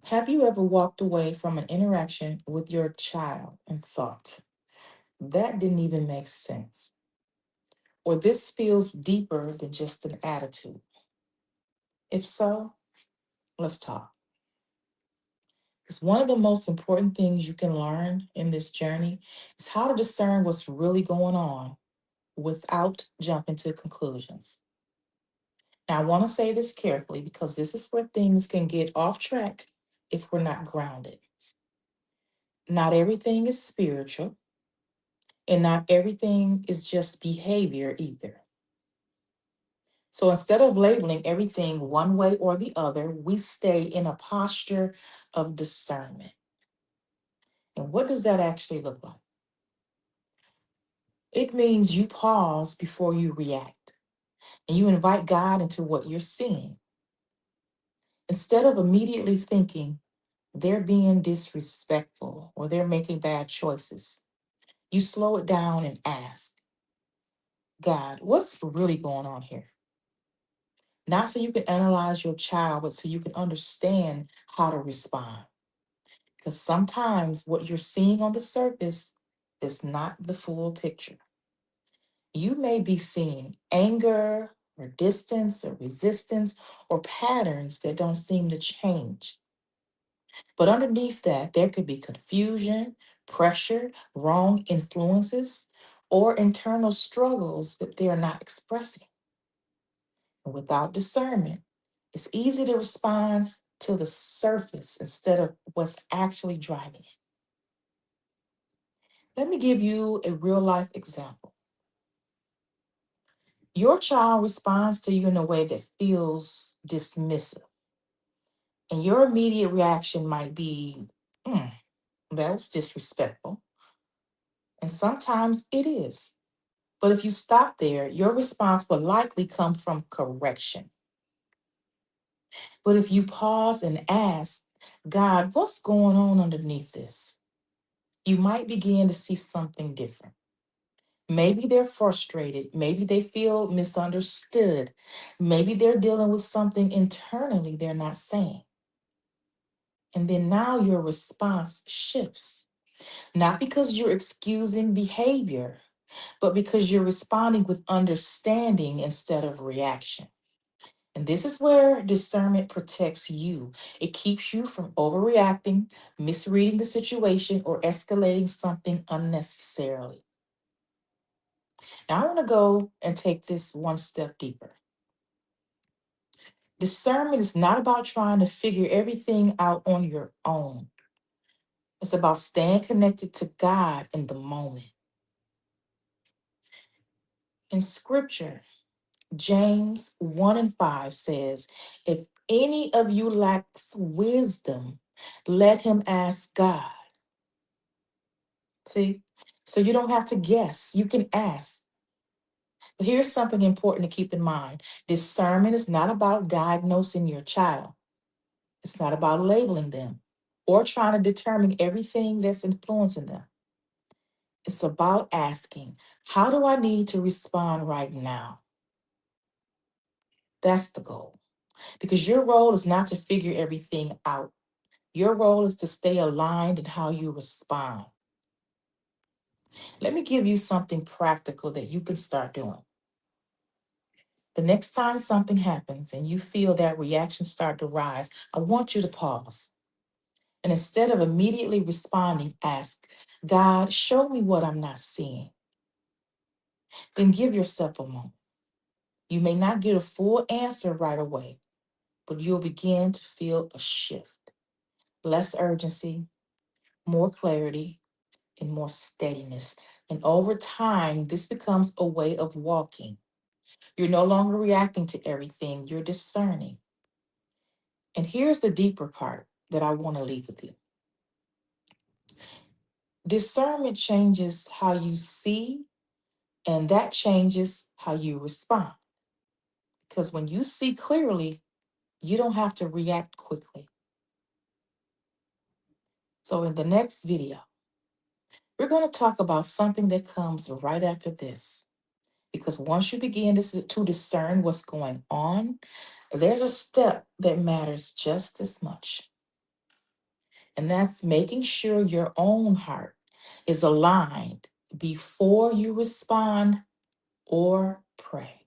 Have you ever walked away from an interaction with your child and thought, that didn't even make sense? Or this feels deeper than just an attitude? If so, let's talk. Because one of the most important things you can learn in this journey is how to discern what's really going on without jumping to conclusions. Now, I want to say this carefully because this is where things can get off track if we're not grounded. Not everything is spiritual, and not everything is just behavior either. So instead of labeling everything one way or the other, we stay in a posture of discernment. And what does that actually look like? It means you pause before you react and you invite God into what you're seeing. Instead of immediately thinking they're being disrespectful or they're making bad choices, you slow it down and ask, God, what's really going on here? Not so you can analyze your child, but so you can understand how to respond. Because sometimes what you're seeing on the surface is not the full picture. You may be seeing anger or distance or resistance or patterns that don't seem to change. But underneath that, there could be confusion, pressure, wrong influences, or internal struggles that they are not expressing. And without discernment, it's easy to respond to the surface instead of what's actually driving it. Let me give you a real life example. Your child responds to you in a way that feels dismissive, and your immediate reaction might be, "Mm, that was disrespectful." And sometimes it is. But if you stop there, your response will likely come from correction. But if you pause and ask, God, what's going on underneath this? You might begin to see something different. Maybe they're frustrated. Maybe they feel misunderstood. Maybe they're dealing with something internally they're not saying. And then now your response shifts, not because you're excusing behavior, but because you're responding with understanding instead of reaction. And this is where discernment protects you. It keeps you from overreacting, misreading the situation, or escalating something unnecessarily. Now, I want to go and take this one step deeper. Discernment is not about trying to figure everything out on your own, it's about staying connected to God in the moment. In scripture, James 1 and 5 says, if any of you lacks wisdom, let him ask God. See? So you don't have to guess, you can ask. But here's something important to keep in mind: discernment is not about diagnosing your child, it's not about labeling them or trying to determine everything that's influencing them. It's about asking, how do I need to respond right now? That's the goal. Because your role is not to figure everything out. Your role is to stay aligned in how you respond. Let me give you something practical that you can start doing. The next time something happens and you feel that reaction start to rise, I want you to pause. And instead of immediately responding, ask, God, show me what I'm not seeing. Then give yourself a moment. You may not get a full answer right away, but you'll begin to feel a shift. Less urgency, more clarity, and more steadiness. And over time, this becomes a way of walking. You're no longer reacting to everything, you're discerning. And here's the deeper part that I want to leave with you. Discernment changes how you see, and that changes how you respond. Because when you see clearly, you don't have to react quickly. So, in the next video, we're going to talk about something that comes right after this. Because once you begin to discern what's going on, there's a step that matters just as much. And that's making sure your own heart is aligned before you respond or pray.